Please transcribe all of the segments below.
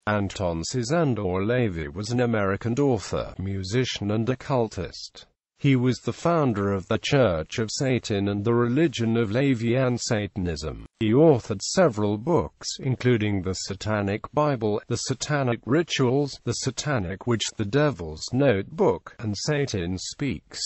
Anton Szandor LaVey was an American author, musician and occultist. He was the founder of the Church of Satan and the religion of LaVeyan Satanism. He authored several books, including the Satanic Bible, the Satanic Rituals, the Satanic Witch, the Devil's Notebook, and Satan Speaks.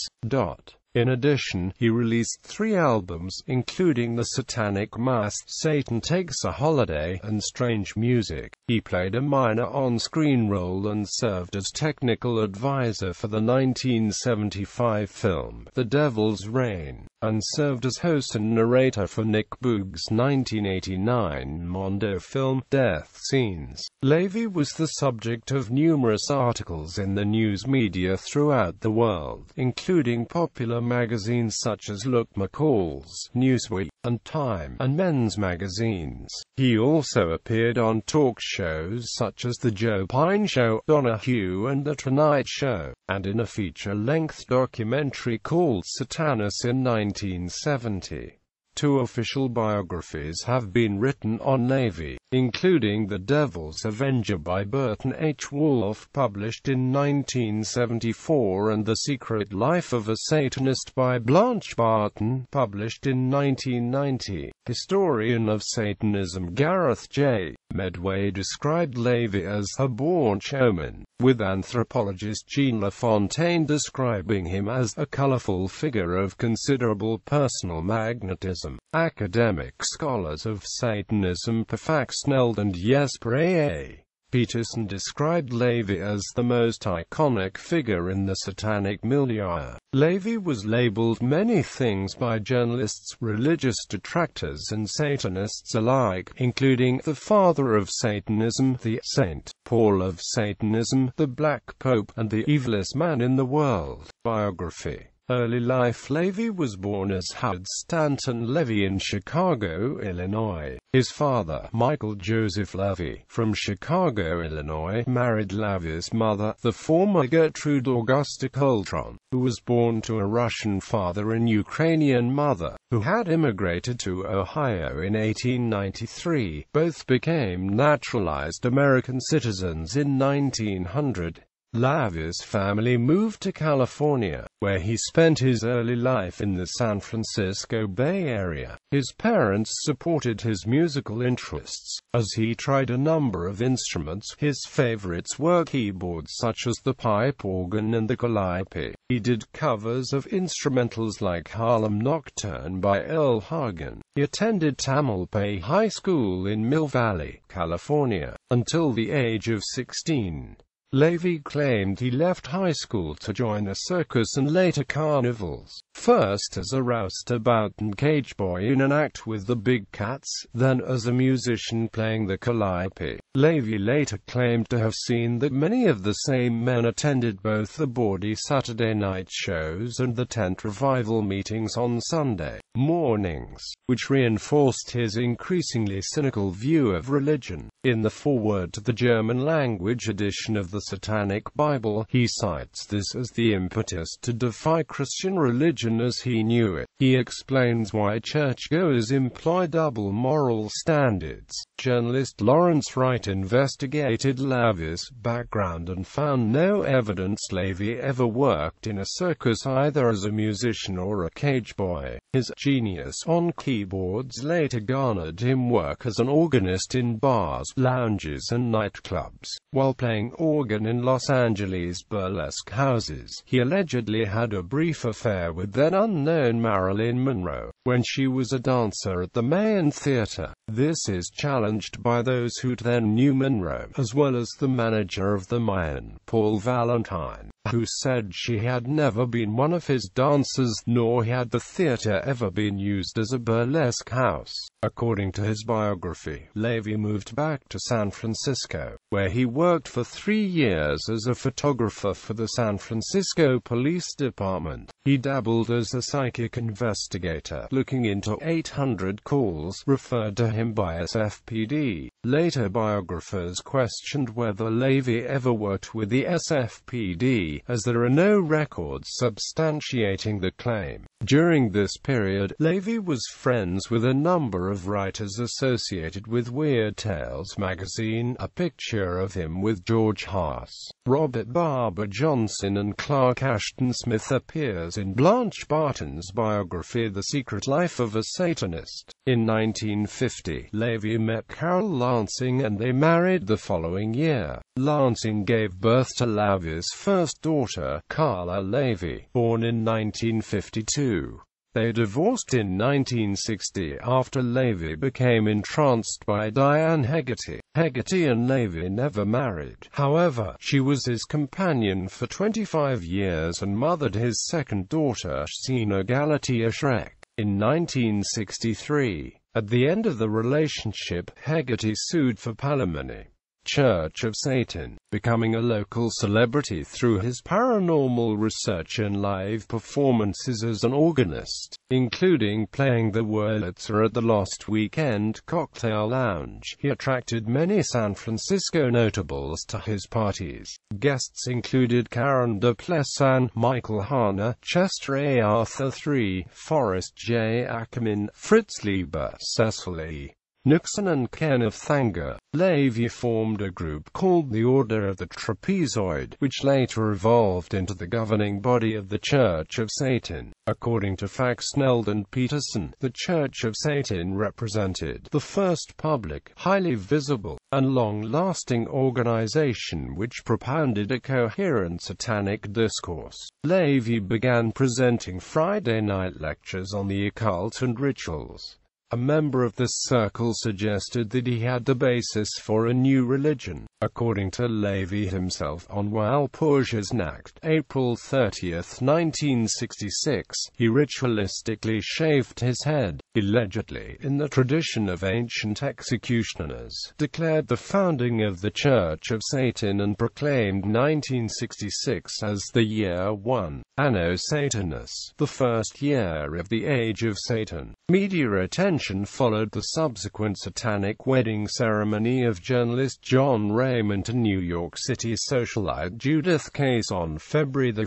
In addition, he released 3 albums, including the Satanic Mass, Satan Takes a Holiday, and Strange Music. He played a minor on-screen role and served as technical advisor for the 1975 film, The Devil's Reign, and served as host and narrator for Nick Boog's 1989 Mondo film, Death Scenes. LaVey was the subject of numerous articles in the news media throughout the world, including popular magazines such as Look McCall's, Newsweek, and Time, and men's magazines. He also appeared on talk shows such as The Joe Pine Show, Donahue and The Tonight Show, and in a feature-length documentary called Satanist in 1970. 2 official biographies have been written on LaVey, including The Devil's Avenger by Burton H. Wolfe, published in 1974, and The Secret Life of a Satanist by Blanche Barton, published in 1990. Historian of Satanism Gareth J. Medway described LaVey as a born showman, with anthropologist Jean LaFontaine describing him as a colorful figure of considerable personal magnetism. Academic scholars of Satanism Pafaxneld and Jesper A. Peterson described LaVey as the most iconic figure in the satanic milieu. LaVey was labeled many things by journalists, religious detractors and Satanists alike, including the Father of Satanism, the Saint Paul of Satanism, the Black Pope, and the evilest man in the world. Biography. Early life. LaVey was born as Howard Stanton LaVey in Chicago, Illinois. His father, Michael Joseph LaVey, from Chicago, Illinois, married LaVey's mother, the former Gertrude Augusta Coltron, who was born to a Russian father and Ukrainian mother, who had immigrated to Ohio in 1893. Both became naturalized American citizens in 1900. LaVey's family moved to California, where he spent his early life in the San Francisco Bay Area. His parents supported his musical interests, as he tried a number of instruments. His favorites were keyboards such as the pipe organ and the calliope. He did covers of instrumentals like Harlem Nocturne by Earl Hagen. He attended Tamalpay High School in Mill Valley, California, until the age of 16. LaVey claimed he left high school to join a circus and later carnivals, first as a roustabout and cage boy in an act with the Big Cats, then as a musician playing the calliope. LaVey later claimed to have seen that many of the same men attended both the bawdy Saturday night shows and the tent revival meetings on Sunday mornings, which reinforced his increasingly cynical view of religion. In the foreword to the German-language edition of the Satanic Bible, he cites this as the impetus to defy Christian religion as he knew it. He explains why churchgoers employ double moral standards. Journalist Lawrence Wright investigated LaVey's background and found no evidence LaVey ever worked in a circus either as a musician or a cage boy. His genius on keyboards later garnered him work as an organist in bars, lounges and nightclubs. While playing organ in Los Angeles burlesque houses, he allegedly had a brief affair with then unknown Marilyn Monroe, when she was a dancer at the Mayan Theater. This is challenged by those who then knew Monroe, as well as the manager of the Mayan, Paul Valentine, who said she had never been one of his dancers, nor had the theater ever been used as a burlesque house. According to his biography, LaVey moved back to San Francisco, where he worked for 3 years as a photographer for the San Francisco Police Department. He dabbled as a psychic investigator, looking into 800 calls referred to him by SFPD. Later biographers questioned whether LaVey ever worked with the SFPD. LaVey, as there are no records substantiating the claim. During this period, LaVey was friends with a number of writers associated with Weird Tales magazine. A picture of him with George Haas, Robert Barber Johnson and Clark Ashton Smith appears in Blanche Barton's biography The Secret Life of a Satanist. In 1950, LaVey met Carol Lansing and they married the following year. Lansing gave birth to LaVey's first daughter, Carla LaVey, born in 1952. They divorced in 1960 after LaVey became entranced by Diane Hegarty. Hegarty and LaVey never married. However, she was his companion for 25 years and mothered his second daughter, Sina Galatea Schreck. In 1963, at the end of the relationship, Hegarty sued for palimony. Church of Satan, becoming a local celebrity through his paranormal research and live performances as an organist, including playing the Wurlitzer at the Lost Weekend Cocktail Lounge. He attracted many San Francisco notables to his parties. Guests included Karen Duplessis, Michael Harner, Chester A. Arthur III, Forrest J. Ackerman, Fritz Lieber, Cecil E. Nixon and Kenneth Thanger. LaVey formed a group called the Order of the Trapezoid, which later evolved into the governing body of the Church of Satan. According to Faxneld and Peterson, the Church of Satan represented the first public, highly visible, and long-lasting organization which propounded a coherent satanic discourse. LaVey began presenting Friday night lectures on the occult and rituals. A member of this circle suggested that he had the basis for a new religion. According to LaVey himself on Walpurgis Nacht, April 30, 1966, he ritualistically shaved his head, allegedly in the tradition of ancient executioners, declared the founding of the Church of Satan and proclaimed 1966 as the year 1, Anno Satanis, the first year of the Age of Satan. Media attention followed the subsequent satanic wedding ceremony of journalist John Raymond and New York City socialite Judith Case on February 1,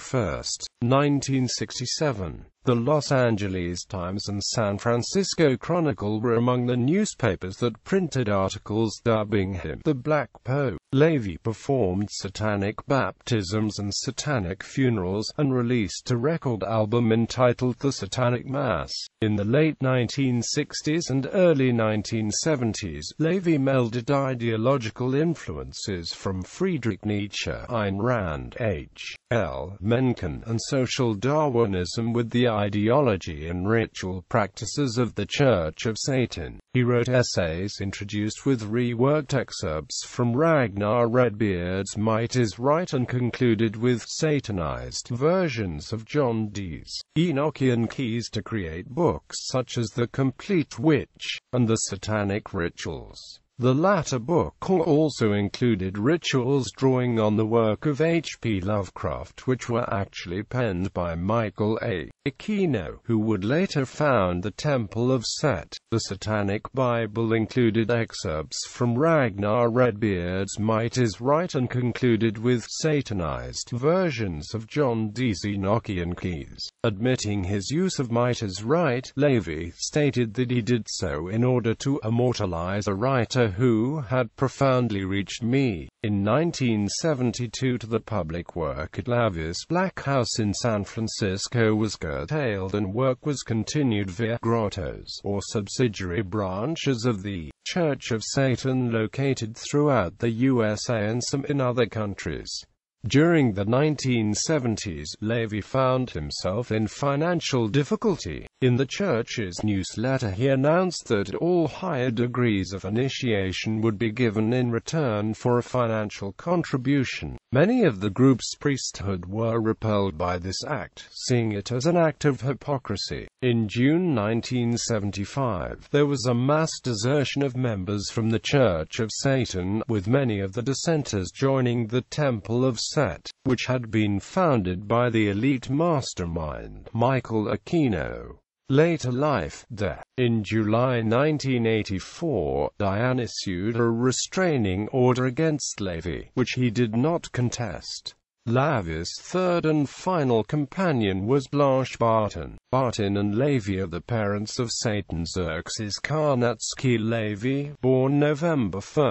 1967. The Los Angeles Times and San Francisco Chronicle were among the newspapers that printed articles dubbing him the Black Pope. LaVey performed satanic baptisms and satanic funerals, and released a record album entitled The Satanic Mass. In the late 1960s and early 1970s, LaVey melded ideological influences from Friedrich Nietzsche, Ayn Rand, H.L. Mencken, and social Darwinism with the ideology and ritual practices of the Church of Satan. He wrote essays introduced with reworked excerpts from Ragnar Redbeard's Might is Right and concluded with Satanized versions of John Dee's Enochian keys to create books such as The Complete Witch and The Satanic Rituals. The latter book also included rituals drawing on the work of H.P. Lovecraft, which were actually penned by Michael A. Aquino, who would later found the Temple of Set. The Satanic Bible included excerpts from Ragnar Redbeard's Might is Right and concluded with Satanized versions of John Dee's Enochian keys. Admitting his use of Might is Right, LaVey stated that he did so in order to immortalize a writer who had profoundly reached me. In 1972, the public work at LaVey's Black House in San Francisco was curtailed and work was continued via grottos, or subsidiary branches of the Church of Satan located throughout the USA and some in other countries. During the 1970s, LaVey found himself in financial difficulty. In the church's newsletter he announced that all higher degrees of initiation would be given in return for a financial contribution. Many of the group's priesthood were repelled by this act, seeing it as an act of hypocrisy. In June 1975, there was a mass desertion of members from the Church of Satan, with many of the dissenters joining the Temple of Set, which had been founded by the elite mastermind, Michael Aquino. Later life, death. In July 1984, Diane issued a restraining order against LaVey, which he did not contest. LaVey's third and final companion was Blanche Barton. Barton and LaVey are the parents of Satan Xerxes Karnatsky LaVey, born November 1,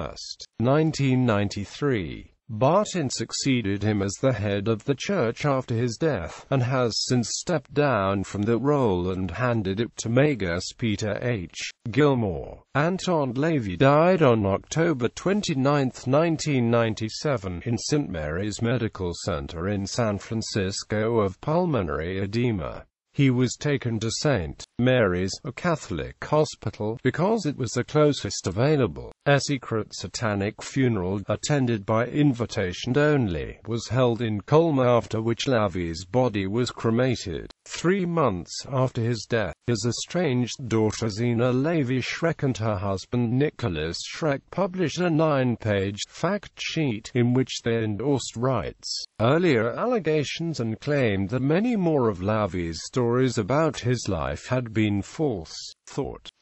1993. Barton succeeded him as the head of the church after his death, and has since stepped down from the role and handed it to Magus Peter H. Gilmore. Anton LaVey died on October 29, 1997, in St. Mary's Medical Center in San Francisco of pulmonary edema. He was taken to St. Mary's, a Catholic hospital, because it was the closest available. A secret satanic funeral, attended by invitation only, was held in Colma, after which LaVey's body was cremated. 3 months after his death, his estranged daughter Zena LaVey Schreck and her husband Nicholas Schreck published a 9-page fact sheet in which they endorsed Wright's earlier allegations and claimed that many more of LaVey's stories about his life had been false.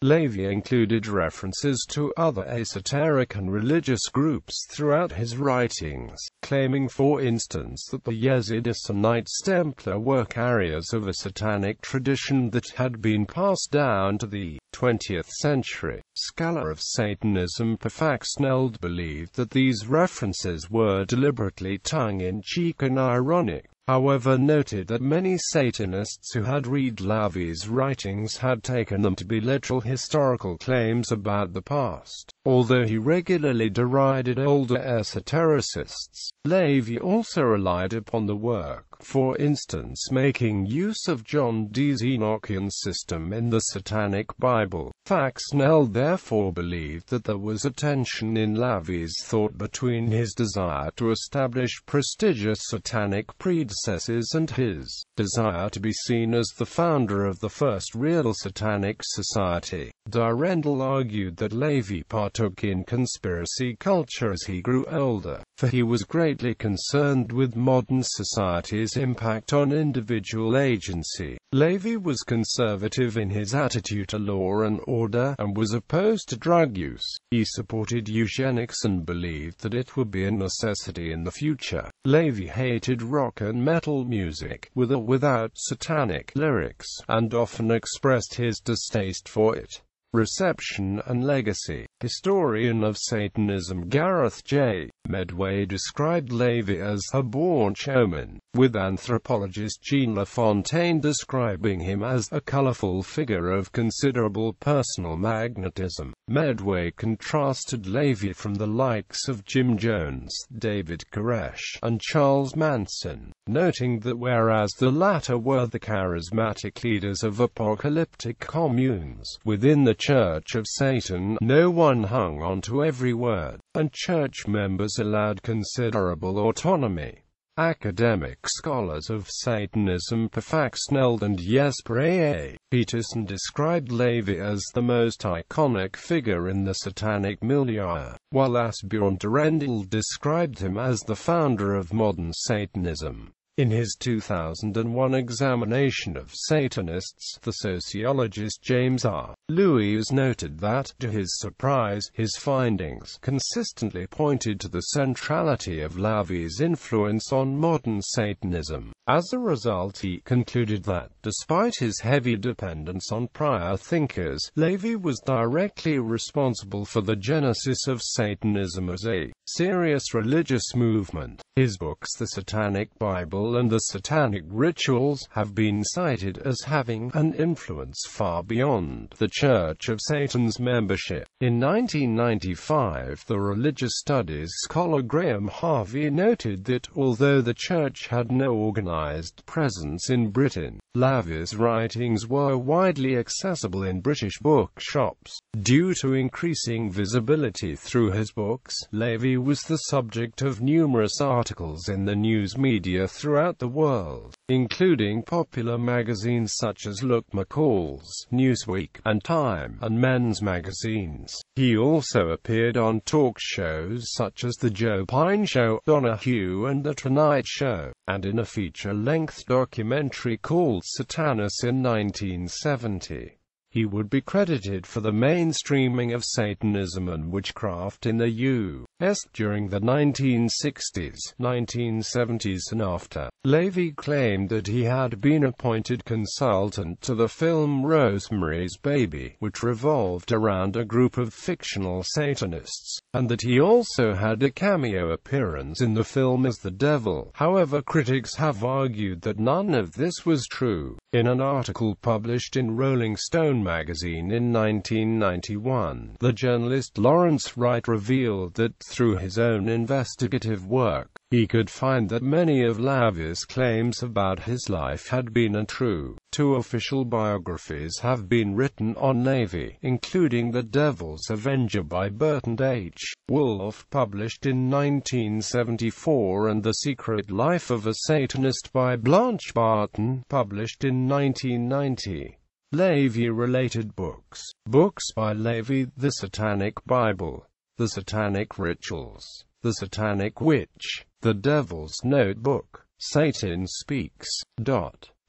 LaVey included references to other esoteric and religious groups throughout his writings, claiming for instance that the Yezidis and Knights Templar were carriers of a satanic tradition that had been passed down to the 20th century. Scholar of Satanism.He believed that these references were deliberately tongue-in-cheek and ironic, however noted that many Satanists who had read LaVey's writings had taken them to be literal historical claims about the past. Although he regularly derided older esotericists, LaVey also relied upon the work, for instance making use of John Dee's Enochian system in the Satanic Bible. Faxnell therefore believed that there was a tension in LaVey's thought between his desire to establish prestigious satanic predecessors and his desire to be seen as the founder of the first real satanic society. Durendal argued that LaVey partook in conspiracy culture as he grew older, for he was greatly concerned with modern society's impact on individual agency. LaVey was conservative in his attitude to law and order, and was opposed to drug use. He supported eugenics and believed that it would be a necessity in the future. LaVey hated rock and metal music, with or without satanic lyrics, and often expressed his distaste for it. Reception and legacy. Historian of Satanism Gareth J. Medway described LaVey as a born showman, with anthropologist Jean LaFontaine describing him as a colorful figure of considerable personal magnetism. Medway contrasted LaVey from the likes of Jim Jones, David Koresh, and Charles Manson, noting that whereas the latter were the charismatic leaders of apocalyptic communes within the Church of Satan, no one hung on to every word, and church members allowed considerable autonomy. Academic scholars of Satanism Faxneld and Jesper A. Peterson described LaVey as the most iconic figure in the satanic milieu, while Asbjørn Durendal described him as the founder of modern Satanism. In his 2001 examination of Satanists, the sociologist James R. Lewis noted that, to his surprise, his findings consistently pointed to the centrality of LaVey's influence on modern Satanism. As a result, he concluded that, despite his heavy dependence on prior thinkers, LaVey was directly responsible for the genesis of Satanism as a serious religious movement. His books, The Satanic Bible and the Satanic Rituals, have been cited as having an influence far beyond the Church of Satan's membership. In 1995, the religious studies scholar Graham Harvey noted that, although the Church had no organized presence in Britain, LaVey's writings were widely accessible in British bookshops. Due to increasing visibility through his books, LaVey was the subject of numerous articles in the news media throughout the world, including popular magazines such as Look McCall's, Newsweek, and Time, and men's magazines. He also appeared on talk shows such as The Joe Pine Show, Donahue and The Tonight Show, and in a feature-length documentary called Satanist in 1970. He would be credited for the mainstreaming of Satanism and witchcraft in the U.S. during the 1960s, 1970s and after. LaVey claimed that he had been appointed consultant to the film Rosemary's Baby, which revolved around a group of fictional Satanists, and that he also had a cameo appearance in the film as the devil. However, critics have argued that none of this was true. In an article published in Rolling Stone magazine in 1991, the journalist Lawrence Wright revealed that through his own investigative work, he could find that many of LaVey's claims about his life had been untrue. 2 official biographies have been written on LaVey, including The Devil's Avenger by Burton H. Wolfe, published in 1974, and The Secret Life of a Satanist by Blanche Barton, published in 1990. LaVey-related books. Books by LaVey: The Satanic Bible, The Satanic Rituals, The Satanic Witch, The Devil's Notebook, Satan Speaks.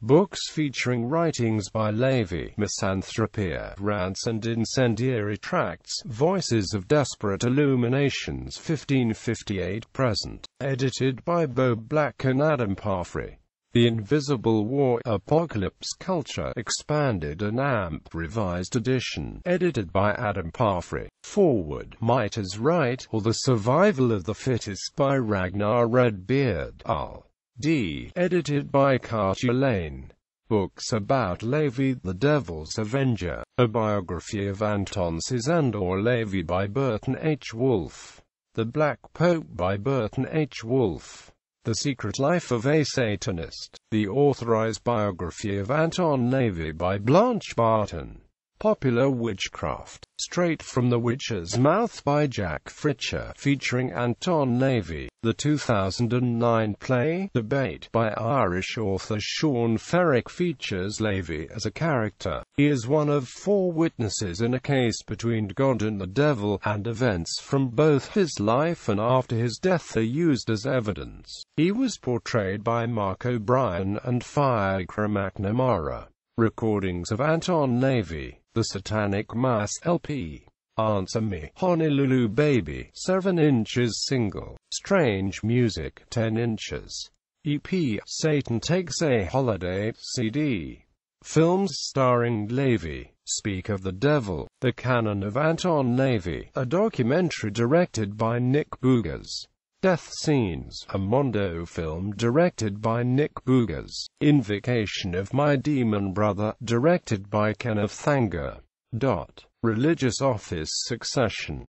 Books featuring writings by LaVey: Misanthropia, Rants and Incendiary Tracts, Voices of Desperate Illuminations 1558-present, edited by Bob Black and Adam Parfrey. The Invisible War, Apocalypse Culture, Expanded and Amp Revised Edition, edited by Adam Parfrey. Forward, Might Is Right, or The Survival of the Fittest by Ragnar Redbeard, L.D., edited by Carter Lane. Books about LaVey: The Devil's Avenger, a biography of Anton Szandor LaVey by Burton H. Wolfe. The Black Pope by Burton H. Wolfe. The Secret Life of a Satanist, the authorized biography of Anton LaVey by Blanche Barton. Popular Witchcraft, Straight from the Witch's Mouth by Jack Fritcher, featuring Anton LaVey. The 2009 play, Debate, by Irish author Sean Ferrick, features LaVey as a character. He is one of 4 witnesses in a case between God and the devil, and events from both his life and after his death are used as evidence. He was portrayed by Mark O'Brien and Fiacre McNamara. Recordings of Anton LaVey: The Satanic Mass LP. Answer Me, Honolulu Baby, 7 inches single. Strange Music, 10 inches. EP, Satan Takes a Holiday, CD. Films starring LaVey: Speak of the Devil, The Canon of Anton LaVey, a documentary directed by Nick Bougas. Death Scenes, a Mondo film directed by Nick Bougas. Invocation of My Demon Brother, directed by Kenneth Thanger. Religious Office Succession,